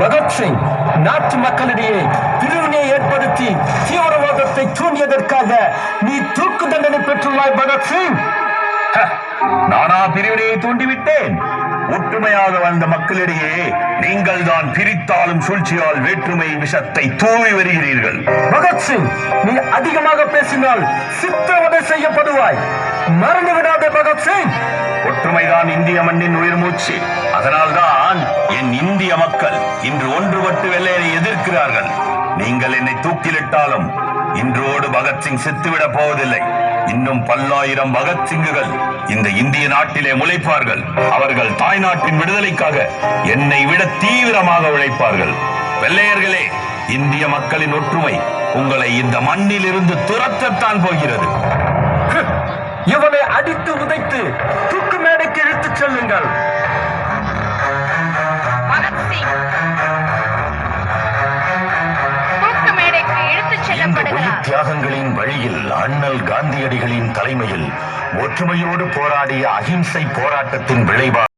பகத்சிங் நாட்டு மக்களிடையே பிரிவினை ஏற்படுத்தி தீவிரவாதத்தை தூண்டியதற்காக நீ தூக்கு தண்டனை பெற்றுள்ளாய் பகத்சிங். நானா பிரிவினையை தூண்டிவிட்டேன்? ஒற்றுமையாக வந்த மக்களிடையே நீங்கள் தான் பிரித்தாலும் சூழ்ச்சியால் வேற்றுமை விஷத்தை தூவி வருகிறீர்கள். பகத்சிங், நீ அதிகமாக பேசினால் சித்திரவதை செய்யப்படுவாய். மறந்து விடாதே பகத்சிங். ஒற்றுமைதான் இந்திய மண்ணின் உயிர் மூச்சு. அதனால்தான் என் இந்திய மக்கள் இன்று ஒன்றுபட்டு வெள்ளையரை எதிர்க்கிறார்கள். நீங்கள் என்னை தூக்கிலிட்டாலும் இன்றோடு பகத்சிங் செத்துவிடப் போவதில்லை. இன்னும் பல்லாயிரம் பகத்சிங்குகள் இந்த இந்திய நாட்டிலே முளைப்பார்கள். அவர்கள் தாய் நாட்டின் விடுதலைக்காக என்னை விட தீவிரமாக உழைப்பார்கள். வெள்ளையர்களே, இந்திய மக்களின் ஒற்றுமை உங்களை இந்த மண்ணில் இருந்து துரத்தத்தான் போகிறது. இவனை அடித்து உதைத்து தூக்கு மேடைக்கு இழுத்துச் செல்லுங்கள். தியாகங்களின் வழியில் அண்ணல் காந்தியடிகளின் தலைமையில் ஒற்றுமையோடு போராடிய அகிம்சை போராட்டத்தின் விளைவாக